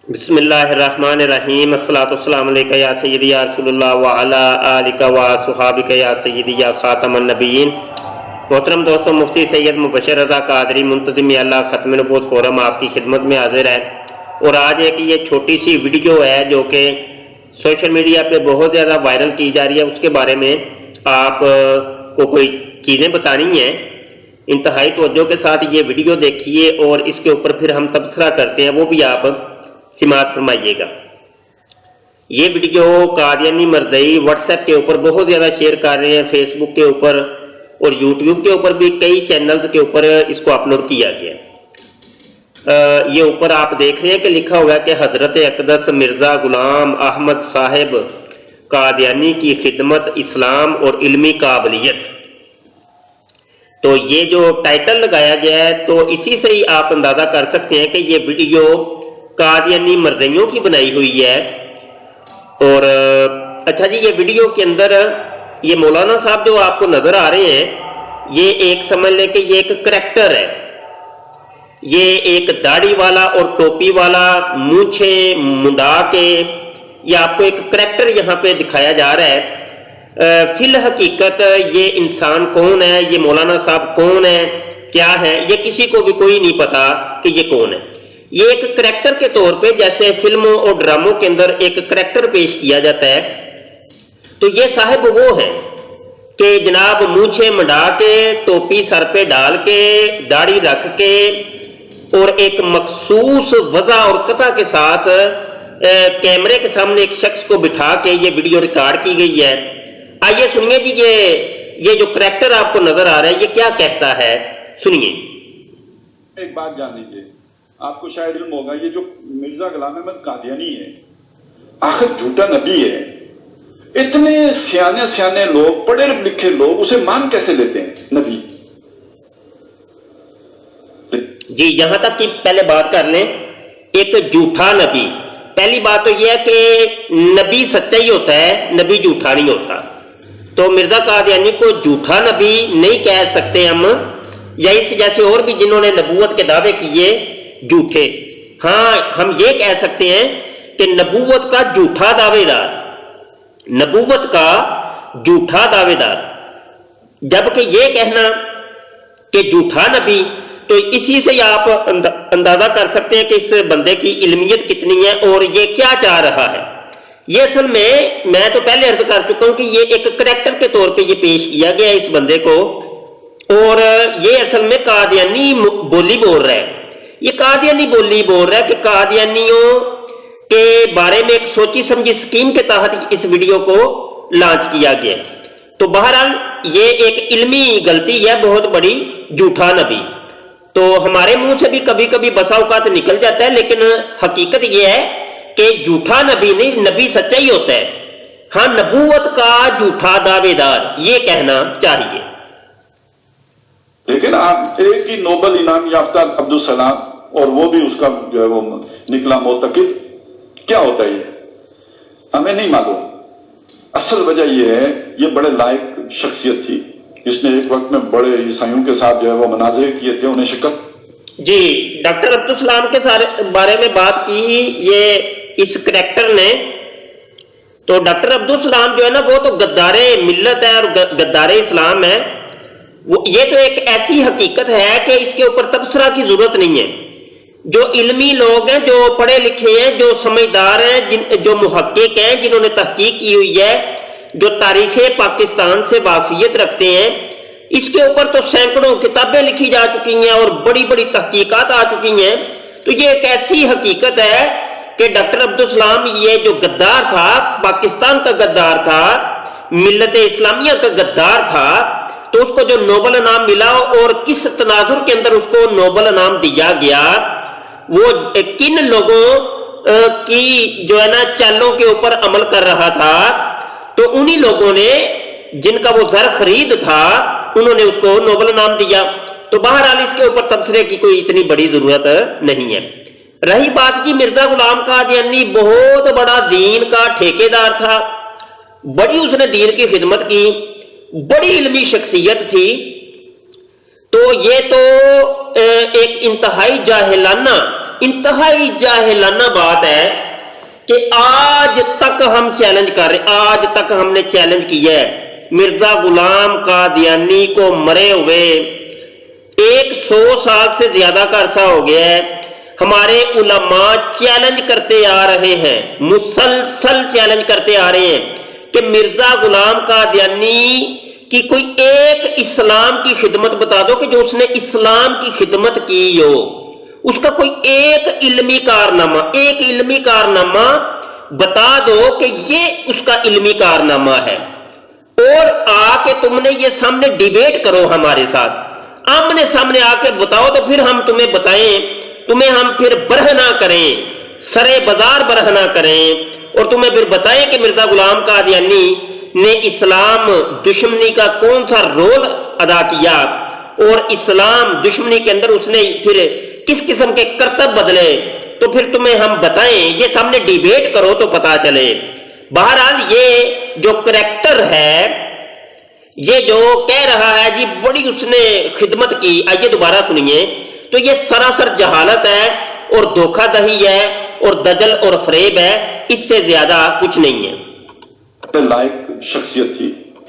بسم اللہ الرحمن الرحیم الصلاۃ والسلام علیکہ یا سیدی یا رسول اللہ وعلی آلکہ و صحابکہ یا سیدی یا خاتم النبیین۔ محترم دوستوں، مفتی سید مبشر رضا قادری منتظم اللہ ختم نبوت فورم آپ کی خدمت میں حاضر ہے، اور آج ایک یہ چھوٹی سی ویڈیو ہے جو کہ سوشل میڈیا پہ بہت زیادہ وائرل کی جا رہی ہے، اس کے بارے میں آپ کو کوئی چیزیں بتانی ہیں۔ انتہائی توجہ کے ساتھ یہ ویڈیو دیکھیے اور اس کے اوپر پھر ہم تبصرہ کرتے ہیں، وہ بھی آپ سماعت فرمائیے گا۔ یہ ویڈیو قادیانی مرزئی واٹس ایپ کے اوپر بہت زیادہ شیئر کر رہے ہیں، فیس بک کے اوپر اور یوٹیوب کے اوپر بھی کئی چینلز کے اوپر اس کو اپلوڈ کیا گیا ہے۔ یہ اوپر آپ دیکھ رہے ہیں کہ لکھا ہوا ہے کہ حضرت اقدس مرزا غلام احمد صاحب قادیانی کی خدمت، اسلام اور علمی قابلیت۔ تو یہ جو ٹائٹل لگایا گیا ہے تو اسی سے ہی آپ اندازہ کر سکتے ہیں کہ یہ ویڈیو قادیانی مرزئیوں کی بنائی ہوئی ہے۔ اور اچھا جی، یہ ویڈیو کے اندر یہ مولانا صاحب جو آپ کو نظر آ رہے ہیں، یہ ایک سمجھ لیں کہ یہ ایک کریکٹر ہے۔ یہ ایک داڑھی والا اور ٹوپی والا، مونچھیں منڈا کے، یہ آپ کو ایک کریکٹر یہاں پہ دکھایا جا رہا ہے۔ فی الحقیقت یہ انسان کون ہے، یہ مولانا صاحب کون ہے، کیا ہے، یہ کسی کو بھی کوئی نہیں پتا کہ یہ کون ہے۔ یہ ایک کریکٹر کے طور پہ جیسے فلموں اور ڈراموں کے اندر ایک کریکٹر پیش کیا جاتا ہے، تو یہ صاحب وہ ہے کہ جناب مونچھیں منڈا کے، ٹوپی سر پہ ڈال کے، داڑھی رکھ کے اور ایک مخصوص وضع اور قطع کے ساتھ کیمرے کے سامنے ایک شخص کو بٹھا کے یہ ویڈیو ریکارڈ کی گئی ہے۔ آئیے سنیے جی، یہ جو کریکٹر آپ کو نظر آ رہا ہے یہ کیا کہتا ہے، سنیے۔ ایک بات جان لیجیے، آپ کو شاید علم ہوگا، یہ جو مرزا غلام احمد قادیانی ہے آخر جھوٹا نبی ہے۔ اتنے سیانے لوگ، پڑھے لکھے لوگ اسے مان کیسے لیتے ہیں نبی؟ جی یہاں تک کہ پہلے بات کر لیں، ایک جھوٹا نبی۔ پہلی بات تو یہ ہے کہ نبی سچا ہی ہوتا ہے، نبی جھوٹا نہیں ہوتا۔ تو مرزا قادیانی کو جھوٹا نبی نہیں کہہ سکتے ہم، یا اس جیسے اور بھی جنہوں نے نبوت کے دعوے کیے جھوٹے۔ ہاں ہم یہ کہہ سکتے ہیں کہ نبوت کا جھوٹا دعوے دار، نبوت کا جھوٹا دعوے دار۔ جبکہ یہ کہنا کہ جھوٹا نبی، تو اسی سے آپ اندازہ کر سکتے ہیں کہ اس بندے کی علمیت کتنی ہے اور یہ کیا چاہ رہا ہے۔ یہ اصل میں تو پہلے عرض کر چکا ہوں کہ یہ ایک کریکٹر کے طور پہ یہ پیش کیا گیا ہے اس بندے کو، اور یہ اصل میں قادیانی بولی بول رہا ہے۔ یہ قادیانی بولی بول رہا ہے کہ قادیانیوں کے بارے میں ایک سوچی سمجھی سکیم کے تحت اس ویڈیو کو لانچ کیا گیا۔ تو بہرحال یہ ایک علمی غلطی ہے بہت بڑی، جھوٹا نبی۔ تو ہمارے منہ سے بھی کبھی کبھی بسا اوقات نکل جاتا ہے، لیکن حقیقت یہ ہے کہ جھوٹا نبی نہیں، نبی سچا ہی ہوتا ہے۔ ہاں نبوت کا جھوٹا دعوے دار، یہ کہنا چاہیے۔ لیکن آپ ایک ہی نوبل انعام یافتہ عبدالسلام، اور وہ بھی اس کا جو ہے وہ نکلا معتقد، کیا ہوتا ہے یہ ہمیں نہیں معلوم۔ اصل وجہ یہ ہے، یہ بڑے لائق شخصیت تھی، اس نے ایک وقت میں بڑے عیسائیوں کے ساتھ جو ہے وہ مناظرے کیے تھے، انہیں شکست۔ جی ڈاکٹر عبدالسلام کے بارے میں بات کی یہ اس کریکٹر نے، تو ڈاکٹر عبدالسلام جو ہے نا وہ تو غدار ملت ہے اور غدار اسلام ہے۔ یہ تو ایک ایسی حقیقت ہے کہ اس کے اوپر تبصرہ کی ضرورت نہیں ہے۔ جو علمی لوگ ہیں، جو پڑھے لکھے ہیں، جو سمجھدار ہیں، جو محقق ہیں، جنہوں نے تحقیق کی ہوئی ہے، جو تاریخ پاکستان سے واقفیت رکھتے ہیں، اس کے اوپر تو سینکڑوں کتابیں لکھی جا چکی ہیں اور بڑی بڑی تحقیقات آ چکی ہیں۔ تو یہ ایک ایسی حقیقت ہے کہ ڈاکٹر عبدالسلام یہ جو غدار تھا، پاکستان کا غدار تھا، ملت اسلامیہ کا غدار تھا، تو اس کو جو نوبل انعام ملا اور کس تناظر کے اندر اس کو نوبل انعام دیا گیا، وہ کن لوگوں کی جو ہے نا چالوں کے اوپر عمل کر رہا تھا، تو انہی لوگوں نے جن کا وہ زر خرید تھا انہوں نے اس کو نوبل انعام دیا۔ تو بہرحال اس کے اوپر تبصرے کی کوئی اتنی بڑی ضرورت نہیں ہے۔ رہی بات جی مرزا غلام قادیانی بہت بڑا دین کا ٹھیکیدار تھا، بڑی اس نے دین کی خدمت کی، بڑی علمی شخصیت تھی۔ تو یہ تو ایک انتہائی جاہلانہ انتہائی جاہلانہ بات ہے کہ آج تک ہم چیلنج کر رہے، آج تک ہم نے چیلنج کیا ہے مرزا غلام قادیانی کو مرے ہوئے 100 سال سے زیادہ کا عرصہ ہو گیا ہے، ہمارے علماء چیلنج کرتے آ رہے ہیں، مسلسل چیلنج کرتے آ رہے ہیں کہ مرزا غلام قادیانی کی کوئی ایک اسلام کی خدمت بتا دو کہ جو اس نے اسلام کی خدمت کی ہو، اس کا کوئی ایک علمی کارنامہ بتا دو کہ یہ اس کا علمی کارنامہ ہے، اور آ کے تم نے یہ سامنے ڈیبیٹ کرو ہمارے ساتھ، آمنے سامنے آ کے بتاؤ تو پھر ہم تمہیں بتائیں، تمہیں ہم پھر برہنہ کریں، سرے بازار برہنہ کریں، اور تمہیں پھر بتائیں کہ مرزا غلام قادیانی نے اسلام دشمنی کا کون سا رول ادا کیا، اور اسلام دشمنی کے اندر اس نے پھر کس قسم کے کرتب بدلے، تو پھر تمہیں ہم بتائیں، یہ سامنے ڈیبیٹ کرو تو پتا چلے۔ بہرحال یہ جو کریکٹر ہے، یہ جو کہہ رہا ہے جی بڑی اس نے خدمت کی، آئیے دوبارہ سنیے، تو یہ سراسر جہالت ہے اور دھوکہ دہی ہے اور دجل اور فریب ہے، اس سے زیادہ کچھ نہیں ہے۔ لائق شخصیت تھی،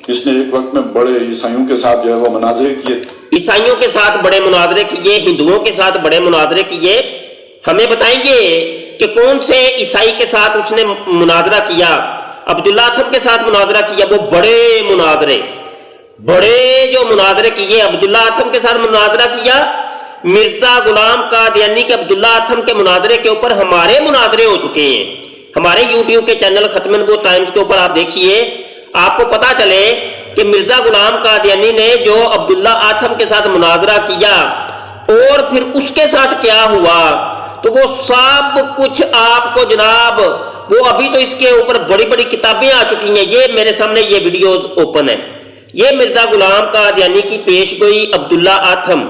جس نے ایک وقت میں بڑے عیسائیوں کے ساتھ جو ہے وہ مناظرے کیے، عیسائیوں کے ساتھ بڑے مناظرے کیے، ہندوؤں کے ساتھ بڑے مناظرے کیے۔ ہمیں بتائیں گے کہ کون سے عیسائی کے ساتھ اس نے مناظرہ کیا؟ عبداللہ اتھم کے ساتھ مناظرہ کیا، وہ بڑے جو مناظرے کیے، عبداللہ اتھم کے ساتھ مناظرہ کیا۔ مرزا غلام قادیانی کے عبداللہ اتھم کے مناظرے کے اوپر ہمارے مناظرے ہو چکے ہیں، ہمارے یوٹیوب کے چینل ختم النبوت ٹائمز کے اوپر آپ دیکھیے، آپ کو پتا چلے کہ مرزا غلام قادیانی نے جو عبداللہ اتھم کے ساتھ مناظرہ کیا اور پھر اس کے ساتھ کیا ہوا، تو وہ سب کچھ آپ کو جناب، وہ ابھی تو اس کے اوپر بڑی بڑی کتابیں آ چکی ہیں، یہ میرے سامنے یہ ویڈیوز اوپن ہے، یہ مرزا غلام قادیانی کی پیش گوئی عبداللہ اتھم،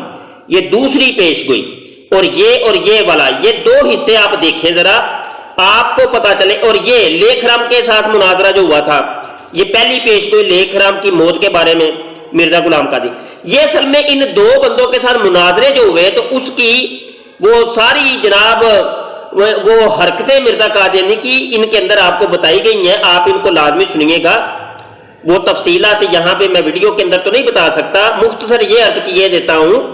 یہ دوسری پیش گوئی، اور یہ والا، یہ دو حصے آپ دیکھیں ذرا، آپ کو پتا چلے۔ اور یہ لیکھ رام کے ساتھ مناظرہ جو ہوا تھا، یہ پہلی پیش گوئی لیکھ رام کی موت کے بارے میں مرزا غلام قادیانی، یہ اصل میں ان دو بندوں کے ساتھ مناظرے جو ہوئے تو اس کی وہ ساری جناب وہ حرکتیں مرزا قادیانی کی ان کے اندر آپ کو بتائی گئی ہیں، آپ ان کو لازمی سنیے گا، وہ تفصیلات یہاں پہ میں ویڈیو کے اندر تو نہیں بتا سکتا، مختصر یہ عرض کیے دیتا ہوں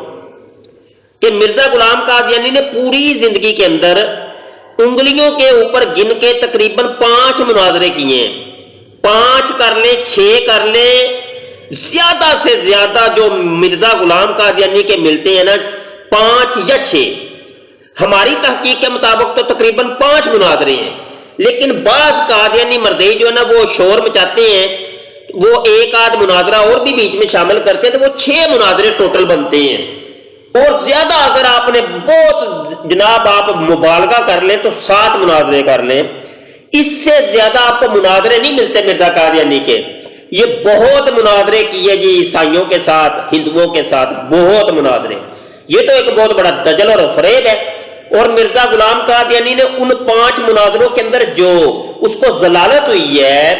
کہ مرزا غلام قادیانی نے پوری زندگی کے اندر انگلیوں کے اوپر گن کے تقریباً 5 مناظرے کیے ہیں، 5 کر لیں 6 کر لیں، زیادہ سے زیادہ جو مرزا غلام قادیانی کے ملتے ہیں نا 5 یا 6، ہماری تحقیق کے مطابق تو تقریباً 5 مناظرے ہیں، لیکن بعض قادیانی مردئی جو ہے نا وہ شور مچاتے ہیں، وہ ایک آدھ مناظرہ اور بھی بیچ میں شامل کرتے ہیں، تو وہ 6 مناظرے ٹوٹل بنتے ہیں، اور زیادہ اگر آپ نے بہت جناب آپ مبالغہ کر لیں تو 7 مناظرے کر لیں، اس سے زیادہ آپ کو مناظرے نہیں ملتے مرزا قادیانی کے۔ یہ بہت مناظرے کیے جی عیسائیوں کے ساتھ، ہندوؤں کے ساتھ، بہت مناظرے، یہ تو ایک بہت بڑا دجل اور فریب ہے۔ اور مرزا غلام قادیانی نے ان 5 مناظروں کے اندر جو اس کو ضلالت ہوئی ہے،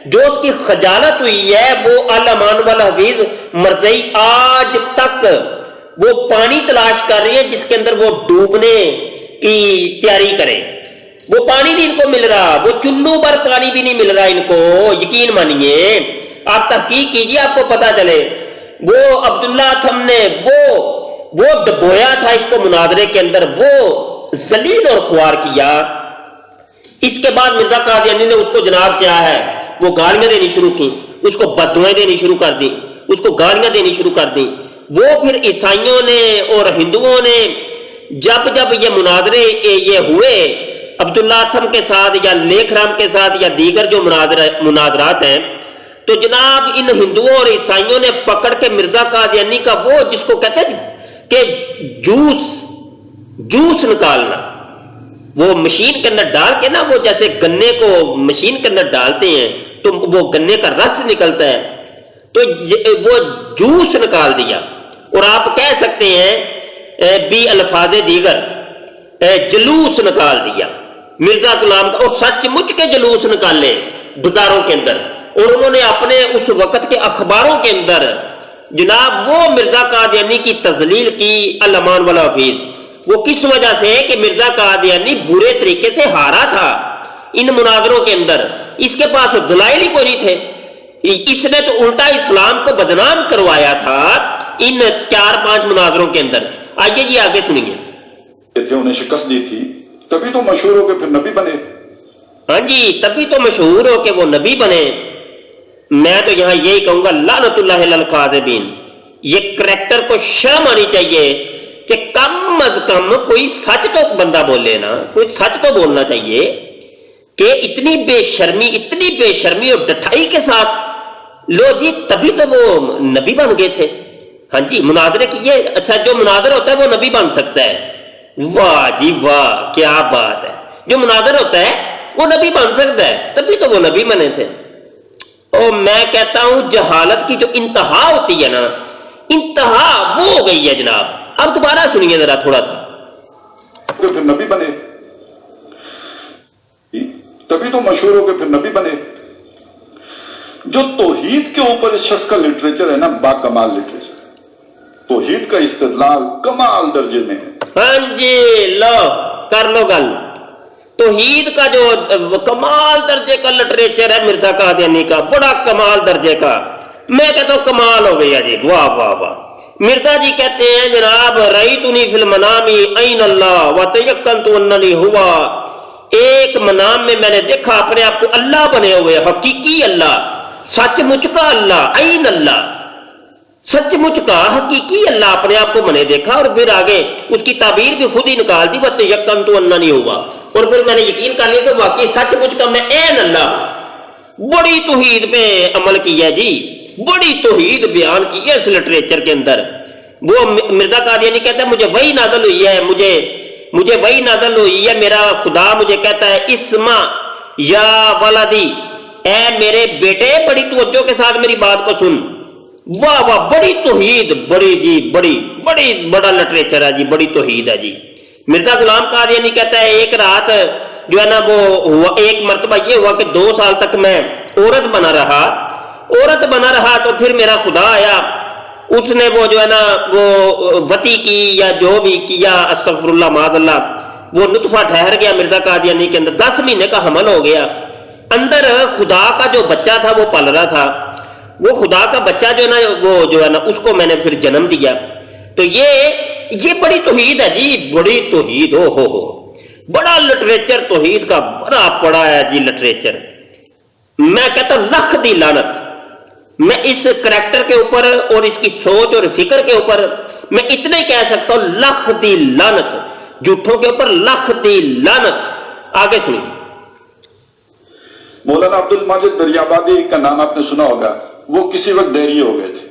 جو اس کی خجالت ہوئی ہے، وہ الامان والحفیظ مرزئی آج تک وہ پانی تلاش کر رہی ہے جس کے اندر وہ ڈوبنے کی تیاری کرے، وہ پانی نہیں ان کو مل رہا، وہ چلو پر پانی بھی نہیں مل رہا ان کو، یقین مانیے، آپ تحقیق کیجئے آپ کو پتا چلے۔ وہ عبداللہ اتھم نے وہ ڈبویا تھا اس کو مناظرے کے اندر، وہ ذلیل اور خوار کیا۔ اس کے بعد مرزا قادیانی نے اس کو جناب کیا ہے وہ گالیاں دینی شروع کی، اس کو بددعائیں دینی شروع کر دی، اس کو گالیاں دینی شروع کر دی۔ وہ پھر عیسائیوں نے اور ہندوؤں نے جب یہ مناظرے یہ ہوئے عبداللہ اتھم کے ساتھ یا لیکھ رام کے ساتھ یا دیگر جو مناظرات ہیں، تو جناب ان ہندوؤں اور عیسائیوں نے پکڑ کے مرزا قادیانی کا وہ جس کو کہتے ہیں کہ جوس نکالنا، وہ مشین کے اندر ڈال کے نا، وہ جیسے گنے کو مشین کے اندر ڈالتے ہیں تو وہ گنے کا رس نکلتا ہے، تو وہ جوس نکال دیا۔ اور آپ کہہ سکتے ہیں بھی الفاظ دیگر جلوس نکال دیا مرزا غلام کا، اور سچ مچ کے جلوس نکالے بازاروں کے اندر، اور انہوں نے اپنے اس وقت کے اخباروں کے اندر جناب وہ مرزا قادیانی کی تذلیل کی، الامان والحفیظ، وہ کس وجہ سے کہ مرزا قادیانی برے طریقے سے ہارا تھا ان مناظروں کے اندر، اس کے پاس دلائل ہی کوئی نہیں تھے، اس نے تو الٹا اسلام کو بدنام کروایا تھا ان 4-5 مناظروں کے اندر۔ آئیے جی آگے سنیے۔ انہیں شکست دی تھی، تبھی تو مشہور ہو کے پھر نبی بنے۔ ہاں جی، تبھی تو مشہور ہو کہ وہ نبی بنے۔ میں تو یہاں یہی کہوں گا لعنت اللہ علی الکاذبین، یہ کریکٹر کو شرم آنی چاہیے کہ کم از کم کوئی سچ تو بندہ بولے نا، کوئی سچ تو بولنا چاہیے کہ اتنی بے شرمی اور ڈٹھائی کے ساتھ لو جی تبھی تو وہ نبی بن گئے تھے۔ ہاں جی، مناظرے کیے، اچھا جو مناظر ہوتا ہے وہ نبی بن سکتا ہے، واہ جی واہ کیا بات ہے، جو مناظر ہوتا ہے وہ نبی بن سکتا ہے، تبھی تو وہ نبی بنے تھے۔ اور میں کہتا ہوں جہالت کی جو انتہا ہوتی ہے نا، انتہا وہ ہو گئی ہے جناب۔ اب دوبارہ سنیے ذرا تھوڑا سا۔ پھر نبی بنے، تبھی تو مشہور ہو کے پھر نبی بنے۔ جو توحید کے اوپر اس شخص کا لٹریچر ہے نا، با کمال لٹریچر ہے، توحید کا استدلال کمال درجے میں ہے۔ ہاں جی، لو کر لو گل، توحید کا جو کمال درجے کا لٹریچر ہے مرزا قادیانی کا، بڑا کمال درجے کا، میں کہتا ہوں کمال ہو گیا جی، واہ واہ واہ۔ مرزا جی کہتے ہیں جناب رأیتنی فی المنام این اللہ وتیقنت اننی ہوا، ایک منام میں میں نے دیکھا اپنے آپ کو اللہ بنے ہوئے، حقیقی اللہ، سچ مچ کا اللہ، این اللہ، سچ مچ کا حقیقی اللہ اپنے آپ کو میں نے دیکھا۔ اور پھر آگے اس کی تعبیر بھی خود ہی نکال دی، وتیقنت اننی ہوا، اور پھر میں نے یقین کر لیا کہ واقعی سچ مچ کا میں این اللہ ہوں۔ بڑی توحید پہ عمل کیا جی، بڑی توحید بیان کی ہے اس لٹریچر کے اندر۔ وہ مرزا قادیانی کہتا ہے مجھے وہی نازل ہوئی ہے، مجھے وہی نازل ہوئی ہے، میرا خدا مجھے کہتا ہے اسمع یا ولدی، اے میرے بیٹے بڑی توجہ کے ساتھ میری بات کو سن۔ واہ واہ، بڑی توحید، بڑی جی بڑا لٹریچر ہے جی، بڑی توحید ہے جی۔ مرزا غلام قادیانی کہتا ہے ایک رات جو ہے نا وہ ہوا، ایک مرتبہ یہ ہوا کہ 2 سال تک میں عورت بنا رہا تو پھر میرا خدا آیا، اس نے وہ جو ہے نا وہ وتی کی یا جو بھی کیا، استغفر اللہ معاذ اللہ، وہ نطفہ ٹھہر گیا مرزا قادیانی کے اندر، 10 مہینے کا حمل ہو گیا، اندر خدا کا جو بچہ تھا وہ پل رہا تھا، وہ خدا کا بچہ جو ہے نا اس کو میں نے پھر جنم دیا۔ تو یہ بڑی توحید ہے جی، بڑی توحید، ہو بڑا لٹریچر توحید کا بڑا پڑا ہے جی لٹریچر۔ میں کہتا ہوں لکھ دی لعنت، میں اس کریکٹر کے اوپر اور اس کی سوچ اور فکر کے اوپر میں اتنا ہی کہہ سکتا ہوں لکھ دی لعنت، جھوٹوں کے اوپر لکھ دی لعنت۔ آگے سنیے۔ مولانا عبد الماجد دریابادی کا نام آپ نے سنا ہوگا، وہ کسی وقت دہریے ہو گئے تھے،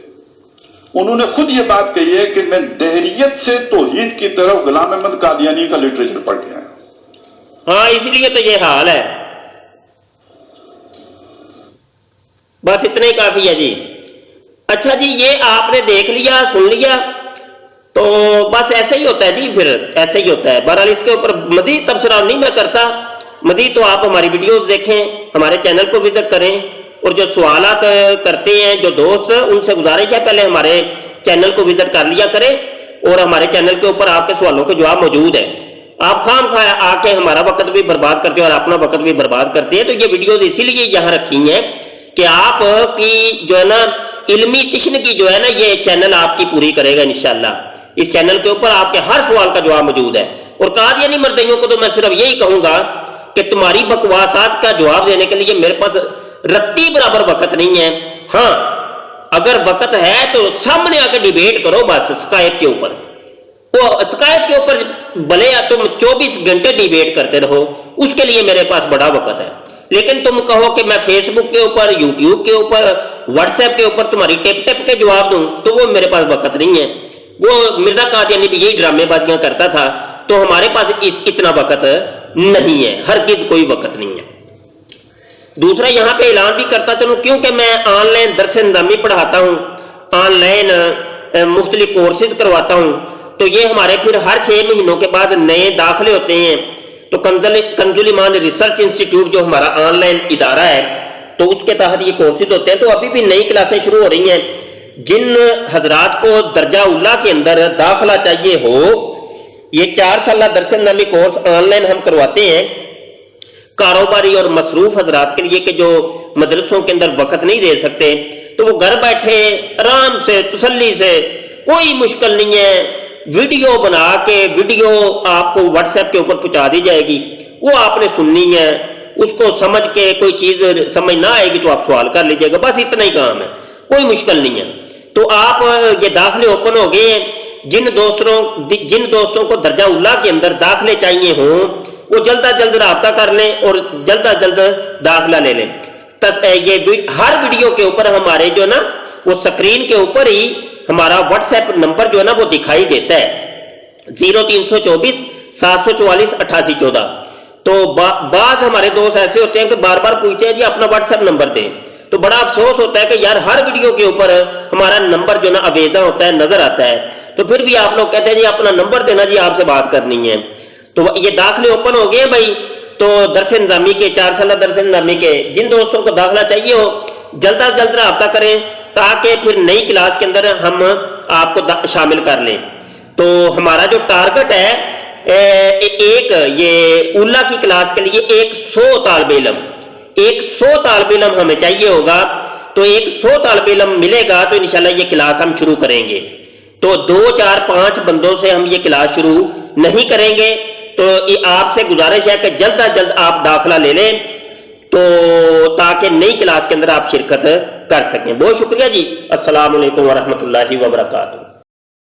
انہوں نے خود یہ بات کہی ہے کہ میں دہریت سے توحید کی طرف غلام احمد قادیانی کا لٹریچر پڑھ کے آیا۔ ہاں اس لیے تو یہ حال ہے، بس اتنا ہی کافی ہے جی۔ اچھا جی، یہ آپ نے دیکھ لیا، سن لیا، تو بس ایسے ہی ہوتا ہے جی، پھر ایسے ہی ہوتا ہے۔ بہرحال اس کے اوپر مزید تبصرہ نہیں میں کرتا، مزید تو آپ ہماری ویڈیوز دیکھیں، ہمارے چینل کو وزٹ کریں، اور جو سوالات کرتے ہیں جو دوست، ان سے گزارش ہے پہلے ہمارے چینل کو وزٹ کر لیا کریں، اور ہمارے چینل کے اوپر آپ کے سوالوں کے جواب موجود ہیں۔ آپ خام خواہ آ کے ہمارا وقت بھی برباد کرتے ہیں اور اپنا وقت بھی برباد کرتے ہیں، تو یہ ویڈیوز اسی لیے یہاں رکھی ہیں کہ آپ کی جو ہے نا علمی تشنگی جو ہے نا یہ چینل آپ کی پوری کرے گا انشاءاللہ۔ اس چینل کے اوپر آپ کے ہر سوال کا جواب موجود ہے، اور قادیانی مردیوں کو تو میں صرف یہی کہوں گا کہ تمہاری بکواسات کا جواب دینے کے لیے میرے پاس رتی برابر وقت نہیں ہے۔ ہاں اگر وقت ہے تو سامنے آ کے ڈیبیٹ کرو، بس اسکائپ کے اوپر، تو اسکائپ کے اوپر بھلے تم 24 گھنٹے ڈیبیٹ کرتے رہو، اس کے لیے میرے پاس بڑا وقت ہے۔ لیکن تم کہو کہ میں فیس بک کے اوپر، یوٹیوب کے اوپر، واٹس ایپ کے اوپر تمہاری ٹپ ٹپ کے جواب دوں، تو وہ میرے پاس وقت نہیں ہے۔ وہ مرزا قادیانی بھی یہی ڈرامے بازیاں کرتا تھا، تو ہمارے پاس اتنا وقت نہیں ہے، ہرگز کوئی وقت نہیں ہے۔ دوسرا یہاں پہ اعلان بھی کرتا چلوں، کیونکہ میں آن لائن درس نظامی پڑھاتا ہوں، آن لائن مختلف کورسز کرواتا ہوں، تو یہ ہمارے پھر ہر 6 مہینوں کے بعد نئے داخلے ہوتے ہیں۔ تو کنز الایمان ریسرچ انسٹیٹیوٹ جو ہمارا آن لائن ادارہ ہے، تو اس کے تحت یہ کورسز ہوتے ہیں۔ تو ابھی بھی نئی کلاسیں شروع ہو رہی ہیں، جن حضرات کو درجہ اولیٰ کے اندر داخلہ چاہیے ہو یہ 4 سالہ درس نامی کورس آن لائن ہم کرواتے ہیں کاروباری اور مصروف حضرات کے لیے کہ جو مدرسوں کے اندر وقت نہیں دے سکتے، تو وہ گھر بیٹھے آرام سے تسلی سے، کوئی مشکل نہیں ہے، ویڈیو بنا کے ویڈیو آپ کو واٹس ایپ کے اوپر پہنچا دی جائے گی، وہ آپ نے سننی ہے، اس کو سمجھ کے کوئی چیز سمجھ نہ آئے گی تو آپ سوال کر لیجیے گا، بس اتنا ہی کام ہے، کوئی مشکل نہیں ہے۔ تو آپ یہ داخلے اوپن ہو گئے ہیں، جن دوستوں کو درجہ اولیٰ کے اندر داخلے چاہیے ہوں وہ جلد از جلد رابطہ کر لیں اور جلد از جلد داخلہ لے لیں۔ یہ ہر ویڈیو کے اوپر ہمارے جو نا وہ سکرین کے اوپر ہی ہمارا واٹس ایپ نمبر جو ہے نا وہ دکھائی دیتا ہے 0324 744 8814۔ تو بعض ہمارے دوست ایسے ہوتے ہیں کہ بار بار پوچھتے ہیں جی اپنا واٹس ایپ نمبر دیں، تو بڑا افسوس ہوتا ہے کہ یار ہر ویڈیو کے اوپر ہمارا نمبر جو نا اویزہ ہوتا ہے، نظر آتا ہے، تو پھر بھی آپ لوگ کہتے ہیں جی اپنا نمبر دینا جی آپ سے بات کرنی ہے۔ تو یہ داخلے اوپن ہو گئے ہیں بھائی، تو درس نظامی کے 4 سالہ درس نظامی کے جن دوستوں کو داخلہ چاہیے ہو جلد از جلد رابطہ کریں تاکہ پھر نئی کلاس کے اندر ہم آپ کو شامل کر لیں۔ تو ہمارا جو ٹارگٹ ہے ایک یہ اولیٰ کی کلاس کے لیے 100 طالب علم ہمیں چاہیے ہوگا، تو 100 طالب علم ملے گا تو انشاءاللہ یہ کلاس ہم شروع کریں گے۔ تو 2 4 5 بندوں سے ہم یہ کلاس شروع نہیں کریں گے، تو آپ سے گزارش ہے کہ جلد از جلد آپ داخلہ لے لیں تو تاکہ نئی کلاس کے اندر آپ شرکت کر سکیں۔ بہت شکریہ جی، السلام علیکم ورحمۃ اللہ وبرکاتہ۔